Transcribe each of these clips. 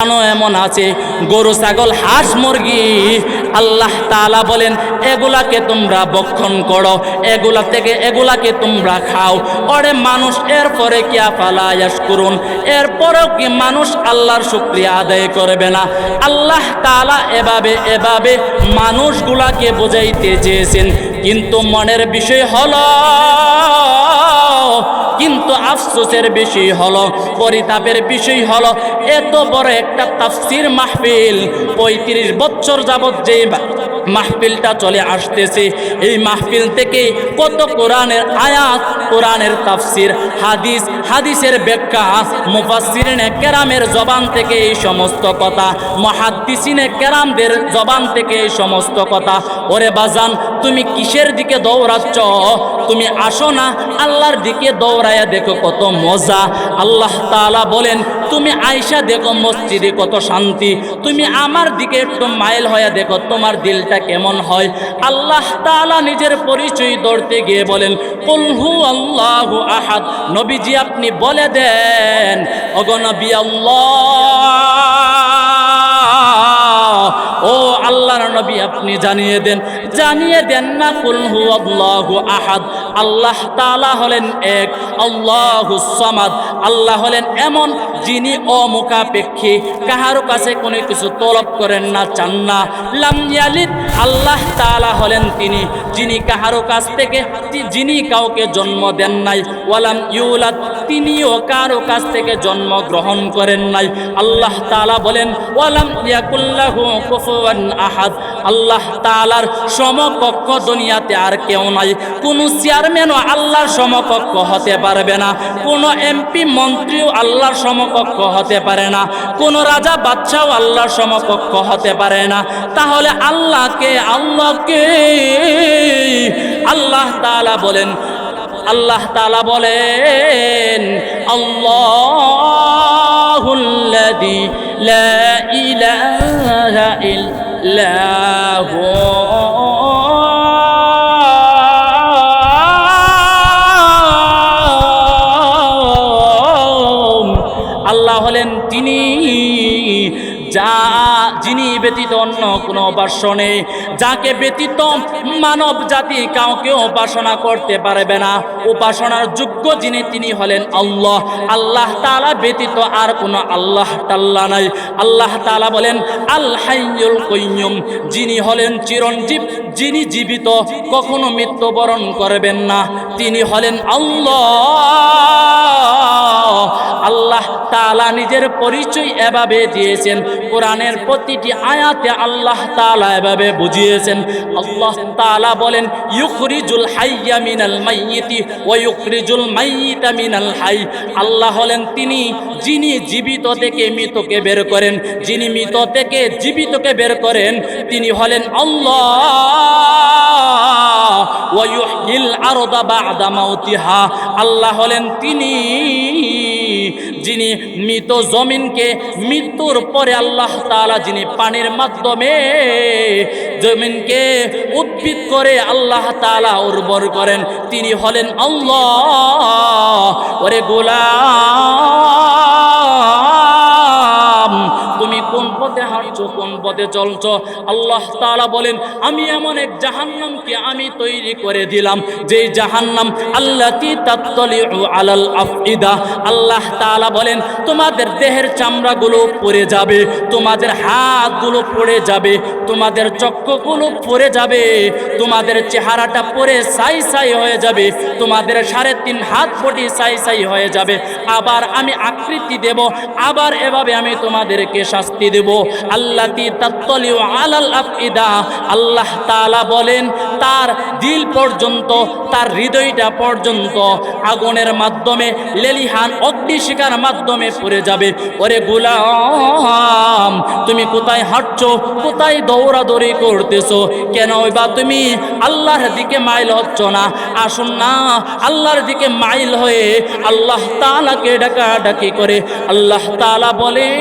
এমন আছে গরু ছাগল হাঁস মুরগি আল্লাহ তাআলা বলেন এগুলাকে তোমরা ভক্ষণ করো, এগুলাকে তোমরা খাও। ওরে মানুষ এরপরে কি আফালা ইয়াশকুরুন, এরপরেও কি মানুষ আল্লাহর শুকরিয়া আদায় করবে না? আল্লাহ তাআলা এভাবে মানুষগুলাকে বোঝাইতে চেয়েছেন, কিন্তু মনের বিষয় হলো, কিন্তু আফসোসের বিষয় হলো, পরিতাপের বিষয় হলো, এত বড় একটা তাফসীর মাহফিল ৩৫ বছর যাবত যে মাহফিলটা চলে আসতেছে, এই মাহফিল থেকে কত কোরআনের আয়াত, কোরআনের তাফসীর, হাদিসের ব্যাখ্যা, মুফাসসিরিনে কেরামের জবান থেকে এই সমস্ত কথা, মুহাদ্দিসিনে কেরামদের জবান থেকে এই সমস্ত কথা। ওরে বাজান, তুমি কিসের দিকে দৌড়াচ্ছ? তুমি আসো না আল্লাহর দিকে দৌড়ায়া দেখো কত মজা। আল্লাহ তাআলা বলেন তুমি আয়সা দেখো মসজিদে কত শান্তি, তুমি আমার দিকে একটু মাইল হয়ে দেখো তোমার দিলটা কেমন হয়। আল্লাহ তাআলা নিজের পরিচয় ধরতে গিয়ে বলেন কুল হু আল্লাহু আহাদ। নবীজি আপনি বলে দেন, ওগো নবী ও আল্লাহর নবী আপনি জানিয়ে দেন না, কুল হু আল্লাহু আহাদ। আল্লাহ তাআলা হলেন এক, আল্লাহুস সামাদ। আল্লাহ হলেন এমন যিনি অমুখাপেক্ষী, কাহারও কাছে কোনো কিছু তলব করেন না, চান না। লাম ইয়ালিদ, আল্লাহ তাআলা হলেন তিনি যিনি কাহারও কাছ থেকে, যিনি কাউকে জন্ম দেন নাই। ওয়ালাম ইউলাদ, তিনিও কারো কাছ থেকে জন্ম গ্রহণ করেন নাই। আল্লাহ তাআলা বলেন ওয়ালাম ইয়াকুল্লাহু কুফুয়ান আহাদ। আল্লাহ তাআলার সমকক্ষ দুনিয়াতে আর কেউ নাই। কোন চেয়ারম্যানও আল্লাহর সমকক্ষ হতে পারবে না, কোন এমপি মন্ত্রীও আল্লাহর সমকক্ষ হতে পারে না, কোন রাজা বাদশাও আল্লাহর সমকক্ষ হতে পারে না। তাহলে আল্লাহকে আল্লাহ তাআলা বলেন আল্লাহুল্লাযী লা ইলাহা ইল্লাহু। আল্লাহ হলেন তিনি যিনি ব্যতীত অন্য কোনো উপাস্য নেই, যাকে ব্যতীত মানব জাতি কাউকে উপাসনা করতে পারবে না। উপাসনার যোগ্য যিনি, তিনি হলেন আল্লাহ। আল্লাহ তাআলা ব্যতীত আর কোনো আল্লাহ তাআলা নাই। আল্লাহ তাআলা বলেন আল হাইয়ুল কাইয়্যুম, যিনি হলেন চিরঞ্জীব, যিনি জীবিত, কখনো মৃত্যুবরণ করবেন না, তিনি হলেন আল্লাহ। আল্লাহ তাআলা নিজের পরিচয় এভাবে দিয়েছেন, কোরআনের প্রতিটি আয়াতে আল্লাহ তাআলা এভাবে বুঝিয়েছেন। আল্লাহ তাআলা বলেন ইউখরিজুল হাইয়্যা মিনাল মাইয়িতি ওয়া ইউখরিজুল মাইয়িতা মিনাল হাই। আল্লাহ হলেন তিনি যিনি জীবিত থেকে মৃতকে বের করেন, যিনি মৃত থেকে জীবিতকে বের করেন, তিনি হলেন আল্লাহ। ওয়া ইউহয়িল আরদা বা'দা মাউতিহা। আল্লাহ হলেন তিনি যিনি মৃত জমিনকে মৃত্যুর পরে আল্লাহ তাআলা যিনি পানির মাধ্যমে জমিনকে উদ্ভিদ করে আল্লাহ তাআলা উর্বর করেন, তিনি হলেন আল্লাহ। ওরে গোলাম, তুমি কোন পথে হাঁটছো, কোন পথে চলছো? আল্লাহ তাআলা বলেন আমি এমন এক জাহান্নামকে আমি তৈরি করে দিলাম, যেই জাহান্নাম আল্লাতী তাত্তালিউ আলাল আফইদা। আল্লাহ তাআলা বলেন তোমাদের দেহের চামড়াগুলো পড়ে যাবে, তোমাদের হাতগুলো পড়ে যাবে, তোমাদের চক্ষুগুলো পড়ে যাবে, তোমাদের চেহারাটা পড়ে ছাই হয়ে যাবে, তোমাদের 3.5 হাত পটি ছাই হয়ে যাবে। আবার আমি আকৃতি দেব, আবার এভাবে আমি তোমাদেরকে শাস্তি দেব। আল্লাতী তাত্তালিউ আলাল আফইদা। আল্লাহ তাআলা বলেন তার দিল পর্যন্ত, তার হৃদয়টা পর্যন্ত আগুনের মাধ্যমে, লেলিহান অগ্নিশিখার মাধ্যমে পড়ে যাবে। ওরে গোলাম, তুমি কোথায় হাঁটছো, কোথায় দৌড়াদৌড়ি করতেছো? কেন বা তুমি আল্লাহর দিকে মাইল হচ্ছ না? আসুন না আল্লাহর দিকে মাইল হয়ে আল্লাহ তাআলাকে ডাকাডাকি করে। আল্লাহ তাআলা বলেন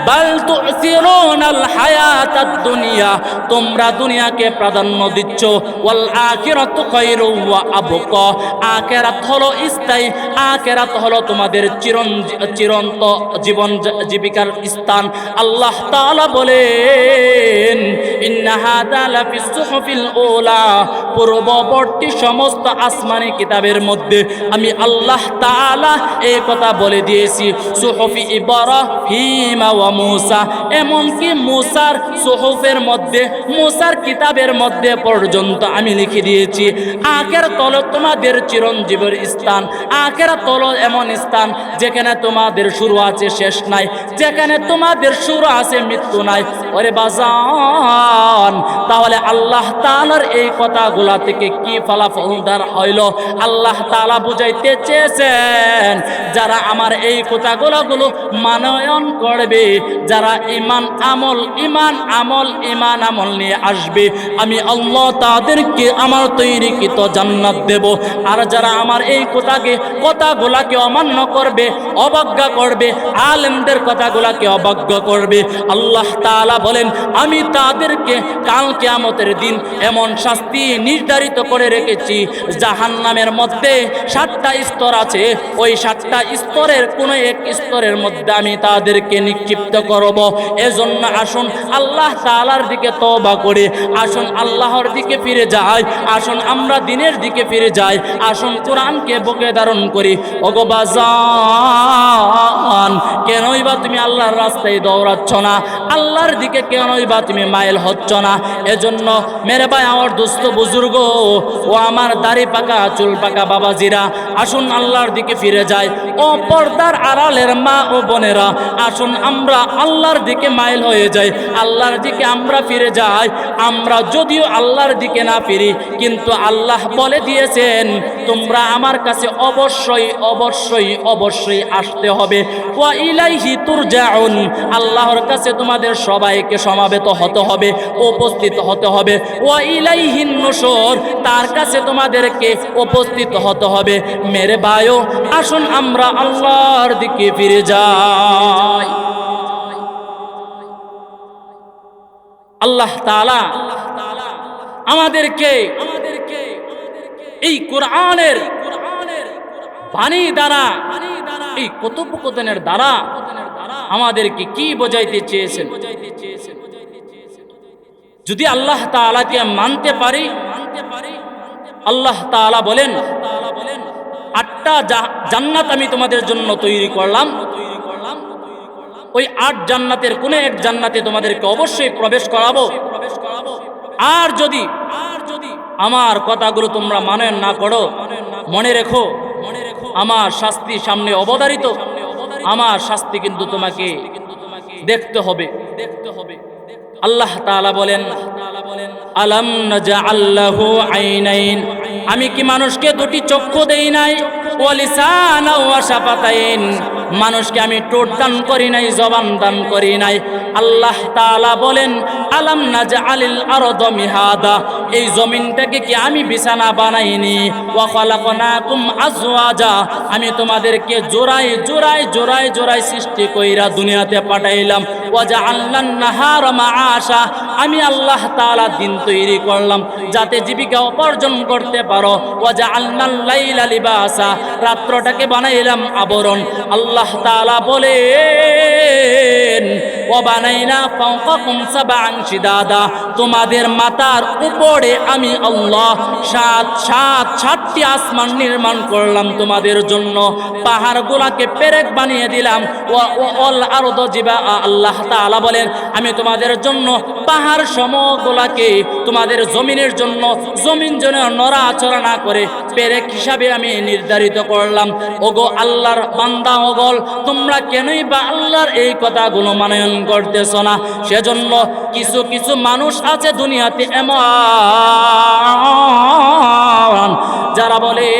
বাল তুসিরুনাল হায়াতাদ দুনিয়া, তোমরা দুনিয়াকে প্রাধান্য দিচ্ছ, ওয়াল আখিরাতু খায়রু ওয়া আবকা, আখিরাত হলো স্থায়ী, আখিরাত হলো তোমাদের চিরন্ত জীবন জীবিকার স্থান। আল্লাহ তাআলা বলেন ইন্না হাযা লাফিস সুহুফিল উলা, পূর্ববর্তী সমস্ত আসমানি কিতাবের মধ্যে আমি আল্লাহ তাআলা এই কথা বলে দিয়েছি। সুহুফি ইব্রাহিম ওয়া মূসা, এমনকি মূসার সুহুফের মধ্যে, মূসার কিতাবের মধ্যে পর্যন্ত আমি লিখে দিয়েছি আখিরাত হলো তোমাদের চিরঞ্জীবের স্থান। আখিরাত হলো এমন স্থান যেখানে তোমাদের শুরু আছে শেষ নাই, যেখানে তোমাদের শুরু আছে মৃত্যু নাই। ওরে বাজান, তাহলে আল্লাহ তাআলার এই কথাগুলা থেকে কি ফলাফলদার হইল? আল্লাহ তাআলা বুঝাইতে চেয়েছেন যারা আমার এই কথাগুলো মানয়ন করবে, যারা ঈমান আমল নিয়ে আসবে, আমি আল্লাহ তাদেরকে আমার তৈরিকৃত জান্নাত দেব। আর যারা আমার এই কথাগুলাকে অমান্য করবে, অবজ্ঞা করবে, আলেমদের কথাগুলাকে অবজ্ঞা করবে, আল্লাহ তাআলা বলেন আমি তাদেরকে কাল কিয়ামতের দিন এমন শাস্তি নির্ধারিত করে রেখেছি, জাহান্নামের মধ্যে 7টা স্তর আছে, ওই 7টা স্তরের কোন এক স্তরের মধ্যে আমি তাদেরকে নিক্ষিপ্ত করব। এজন্য আসুন আল্লাহ তাআলার দিকে তওবা করে, আসুন আল্লাহর দিকে ফিরে যাই, আসুন আমরা দিনের দিকে ফিরে যাই, আসুন কোরআনকে বুকে ধারণ করি। ওগো বাজান, কেনই বা তুমি আল্লাহর রাস্তায় দৌড়াচ্ছ না? আল্লাহর দিকে কেনই বা তুমি মাইল হচ্ছ না? এজন্য মেরে ভাই, আমার দোস্ত বুজুর্গ ও আমার দাড়ি পাকা চুল পাকা বাবাজিরা, আসুন আল্লাহর দিকে ফিরে যাই। ও পর্দার আড়ালের মা ও বোনেরা, আসুন আমরা আল্লাহর দিকে মাইল হয়ে যাই, আল্লাহর দিকে আমরা ফিরে যাই। আমরা যদিও আল্লাহর দিকে না ফিরি, কিন্তু আল্লাহ বলে দিয়েছেন তোমরা আমার কাছে অবশ্যই অবশ্যই অবশ্যই আসতে হবে। ওয়া ইলাইহি তুরজাউন, আল্লাহর কাছে তোমাদের সবাইকে সমাবেত হতে হবে, উপস্থিত হতে হবে। ওয়া ইলাইহিন নুশুর, তার কাছে তোমাদেরকে উপস্থিত হতে হবে। মেরে ভাইও, আসুন আমরা আল্লাহর দিকে ফিরে যাই। আল্লাহ তাআলা আমাদেরকে এই কোরআনের বাণী দ্বারা, এই কথোপকথনের দ্বারা আমাদেরকে কি বোঝাইতে চেয়েছেন? যদি আল্লাহ তাআলাকে মানতে পারি, আল্লাহ তাআলা বলেন 8টা জান্নাত আমি তোমাদের জন্য তৈরি করলাম, ওই 8 জান্নাতের কোন এক জান্নাতে তোমাদেরকে অবশ্যই প্রবেশ করাবো। আর যদি আমার কথাগুলো তোমরা মানেন না করো, মনে রেখো আমার শাস্তি সামনে অবধারিত, আমার শাস্তি কিন্তু তোমাকে দেখতে হবে। আল্লাহ তাআলা বলেন আলাম নাজআল লাহু আইনাইন, আমি কি মানুষকে 2টি চক্ষু দেই নাই? ওয়া লিসানা ওয়া শাফাতাইন, মানুষকে আমি ঠোঁট দান করি নাই, জবান দান করি নাই। আল্লাহ তাআলা বলেন আলাম নাজআলিল আরদা মিহাদা, এই জমিনটাকে কি আমি বিছানা বানাইনি? ওয়া খালাকনাকুম আজওয়াজা, আমি তোমাদেরকে জোড়ায় জোড়ায় জোড়ায় জোড়ায় সৃষ্টি কইরা দুনিয়াতে পাঠাইলাম। ওয়া জাআলনান নাহারা মাআশা, আমি আল্লাহ তাআলা দিন তৈরি করলাম যাতে জীবিকা উপার্জন করতে পারো। ওয়া জাআলনাল লাইলা লিবাসা, রাত্রটাকে বানাইলাম আবরণ। আল্লাহ তাআলা বলেন ওয়া বানাইনা ফাওকাকুম সাবআন শিদাদা, তোমাদের মাথার উপরে আমি আল্লাহ 7টি আসমান নির্মাণ করলাম তোমাদের জন্য, পাহাড়গুলোকে পেরেক বানিয়ে দিলাম। ওয়াল আরদু জিবা, আল্লাহ তাআলা বলেন আমি তোমাদের জন্য পাহাড় সমূহগুলোকে তোমাদের জমিনের জন্য, জমিন যেন নড়াচড়া না করে পেরেক হিসাবে আমি নির্ধারিত করলাম। ওগো আল্লাহর বান্দা ওগল, তোমরা কেনই বা আল্লাহর এই কথাগুলো মানয়ন করতেছ না? সেজন্য কিছু কিছু মানুষ আছে দুনিয়াতে এমন যারা বলে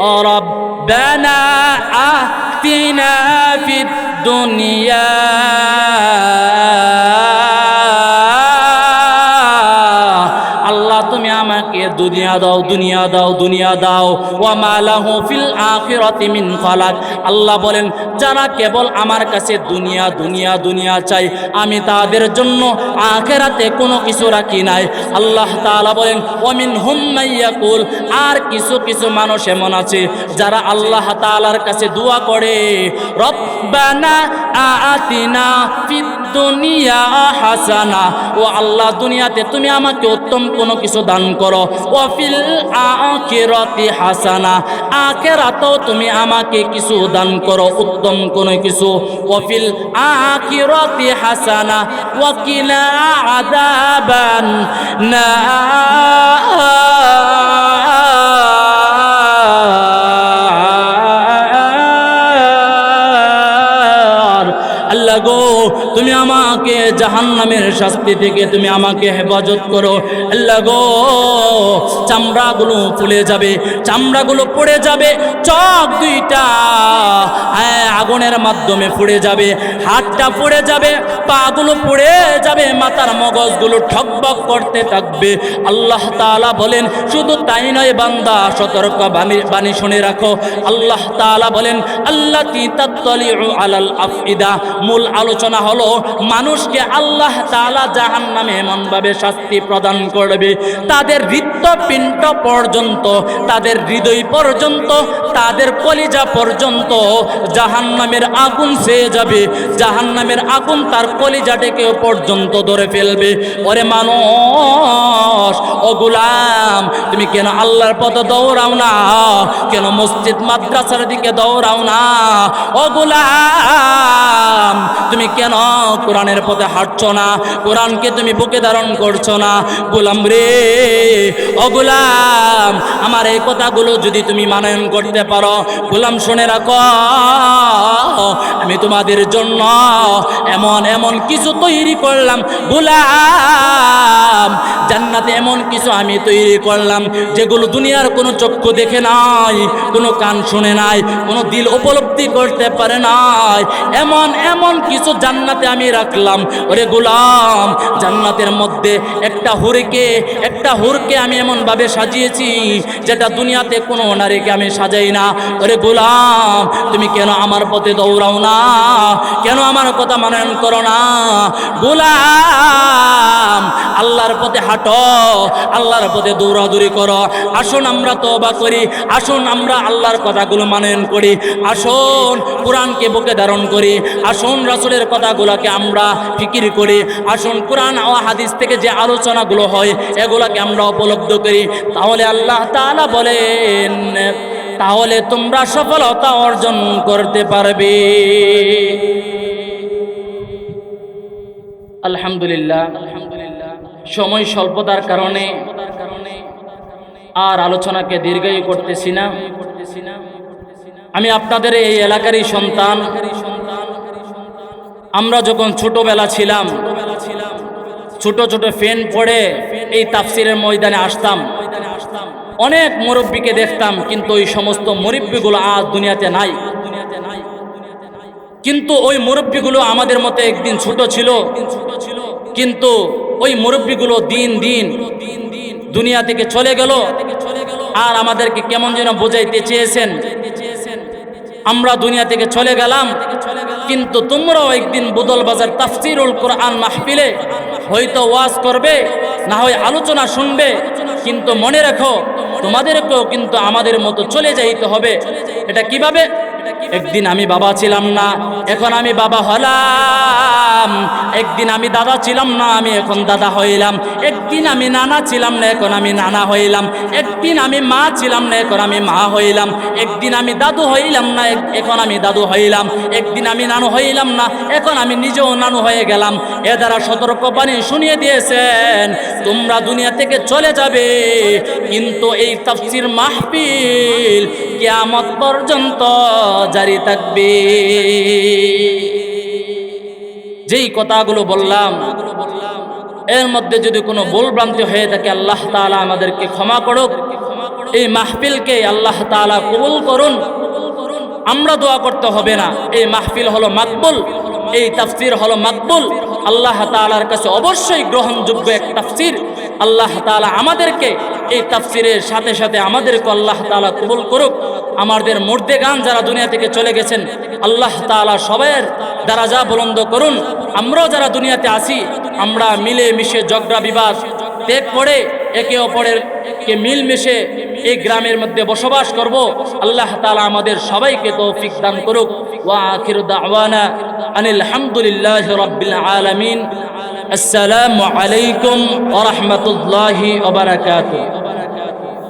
ও রব্বানা আতিনা ফিদ দুনিয়া, আল্লাহ তুমি আমাকে দুনিয়া দাও, দুনিয়া দাও, দুনিয়া দাও। ওয়া মা লাহু ফিল আখিরাতি মিন খালাক। আল্লাহ বলেন যারা কেবল আমার কাছে দুনিয়া দুনিয়া দুনিয়া চাই, আমি তাদের জন্য আখিরাতে কোনো কিছু রাখি নাই। আল্লাহ তাআলা বলেন ওয়া মিনহুম মাইয়াকুল, আর কিছু কিছু মানুষ এমন আছে যারা আল্লাহ তাআলার কাছে দোয়া করে, রব্বানা আতিনা ফিদ দুনিয়া হাসানা, ও আল্লাহ দুনিয়াতে তুমি আমাকে উত্তম কোনো কিছু দান করো, ওয়া ফিল আখিরাতি হাসানা, আখিরাতেও তুমি আমাকে কিছু দান করো, উত্তম কোনো কিছু, ওয়া ফিল আখিরাতি হাসানা ওয়া কিনা আযাবান নার। আল্লাহ গো তুমি আমাকে জাহান্নামের শাস্তি থেকে তুমি আমাকে হেফাজত করো। আল্লাহ গো চামড়াগুলো ফুলে যাবে, চামড়াগুলো পড়ে যাবে, চোখ দুইটা আগুনের মাধ্যমে পুড়ে যাবে, হাতটা পুড়ে যাবে, পাগুলো পুড়ে যাবে, মাথার মগজগুলো ঠকবক করতে থাকবে। আল্লাহ তাআলা বলেন শুধু তাই নয় বান্দা, সতর্ক বাণী শুনে রাখো। আল্লাহ তাআলা বলেন আল্লাতী তাত্তালিউ আলাল আফইদা, মূল আলোচনা হলো মানুষকে আল্লাহ তাআলা জাহান্নামে এমনভাবে শাস্তি প্রদান করবে, তাদের হৃৎপিণ্ড পর্যন্ত, তাদের হৃদয় পর্যন্ত, তাদের কলিজা পর্যন্ত জাহান্নামের আগুন ছেয়ে যাবে, জাহান্নামের আগুন তার কলিজাটাকে পর্যন্ত ধরে ফেলবে। ওরে মানুষ, ও গোলাম, তুমি কেন আল্লাহর পথে দৌড়াও না? কেন মসজিদ মাদ্রাসার দিকে দৌড়াও না? ও গোলাম, তুমি কেন কোরআনের পথে হাঁটছো না? কোরআনকে তুমি বুকে ধারণ করছো না? গোলাম রে, ও গোলাম, আমার এই কথাগুলো যদি তুমি মানয়ন করতে পারো, গোলাম শুনে রাখো, আমি তোমাদের জন্য এমন এমন কিছু তৈরি করলাম। গোলাম, জান্নাতে এমন কিছু আমি তৈরি করলাম যেগুলো দুনিয়ার কোনো চক্ষু দেখে নাই, কোনো কান শুনে নাই, কোনো দিল উপলব্ধি করতে পারে নাই। এমন এমন কিছু জান্নাতে আমি রাখলাম। ওরে গোলাম, জান্নাতের মধ্যে একটা হুরকে আমি এমনভাবে সাজিয়েছি যেটা দুনিয়াতে কোনো নারীকে আমি সাজাই না। ওরে গোলাম, তুমি কেন আমার পথে দৌড়াও না? কেন আমার কথা মানয়ন করো না? গোলাম, আল্লাহর পথে হাঁটো, আল্লাহর পথে দৌড়াদৌড়ি করো। আসুন আমরা তওবা করি, আসুন আমরা আল্লাহর কথাগুলো মানয়ন করি, আসুন কোরআনকে বুকে ধারণ করি, আসুন রাসূলের কথাগুলোকে আমরা ফিকির করি, আসুন কোরআন ও হাদিস থেকে যে আলোচনাগুলো হয় এগুলোকে আমরা উপলব্ধ করি। তাহলে আল্লাহ তাআলা বলেন, তাহলে তোমরা সফলতা অর্জন করতে পারবে। আলহামদুলিল্লাহ, সময় স্বল্পতার কারণে আর আলোচনাকে দীর্ঘায়ু করতেছি না। আমি আপনাদের এই এলাকারই সন্তান। আমরা যখন ছোটবেলা ছিলাম, ছোট ছোট ফ্যান পড়ে এই তাফসিরের ময়দানে আসতাম, অনেক মুরব্বীকে দেখতাম, কিন্তু ওই সমস্ত মুরব্বীগুলো আজ দুনিয়াতে নাই। কিন্তু ওই মুরব্বীগুলো আমাদের মতো একদিন ছোট ছিল, কিন্তু ওই মুরব্বীগুলো দিন দিন দুনিয়া থেকে চলে গেল। আর আমাদেরকে কেমন যেন বোঝাইতে চেয়েছেন আমরা দুনিয়া থেকে চলে গেলাম, কিন্তু তোমরাও একদিন বুদল বাজার তাফসিরুল কোরআন মাহফিলে হয়তো ওয়াজ করবে, না হয় আলোচনা শুনবে, কিন্তু মনে রাখো তোমাদেরকেও কিন্তু আমাদের মতো চলে যাইতে হবে। এটা কিভাবে? একদিন আমি বাবা ছিলাম না, এখন আমি বাবা হলাম। একদিন আমি দাদা ছিলাম না, আমি এখন দাদা হইলাম। একদিন আমি নানা ছিলাম না, এখন আমি নানা হইলাম। একদিন আমি মা ছিলাম না, এখন আমি মা হইলাম। একদিন আমি দাদু হইলাম না, এখন আমি দাদু হইলাম। একদিন আমি নানু হইলাম না, এখন আমি নিজেও নানু হয়ে গেলাম। এ দ্বারা সতর্কবাণী শুনিয়ে দিয়েছেন তোমরা দুনিয়া থেকে চলে যাবে, কিন্তু এই তাফসীর মাহফিল কিয়ামত পর্যন্ত জারি থাকবে। যেই কথাগুলো বললাম এর মধ্যে যদি কোনো ভুলভ্রান্তি হয়ে থাকে আল্লাহ তাআলা আমাদেরকে ক্ষমা করুক। এই মাহফিলকে আল্লাহ তাআলা কবুল করুন। আমরা দোয়া করতে হবে না, এই মাহফিল হলো মাকবুল, এই তাফসীর হলো মাকবুল। আল্লাহ তাআলার কাছে অবশ্যই গ্রহণযোগ্য এক তাফসীর। আল্লাহ তাআলা আমাদেরকে এই তাফসিরের সাথে সাথে আমাদেরকে আল্লাহ তাআলা কবুল করুক। আমাদের মুর্দেগান যারা দুনিয়া থেকে চলে গেছেন, আল্লাহ তাআলা সবার দারাজা বুলন্দ করুন। আমরাও যারা দুনিয়াতে আছি, আমরা মিলে মিশে ঝগড়া বিবাদ ত্যাগ করে একে অপরের কে মিলমিশে এই গ্রামের মধ্যে বসবাস করব। আল্লাহ তাআলা আমাদের সবাইকে তৌফিক দান করুক। ওয়া আখিরু দাওয়ানা আনিল হামদুলিল্লাহি রাব্বিল আলামিন। আসসালামু আলাইকুম ওয়া রাহমাতুল্লাহি ওয়া বারাকাতুহু।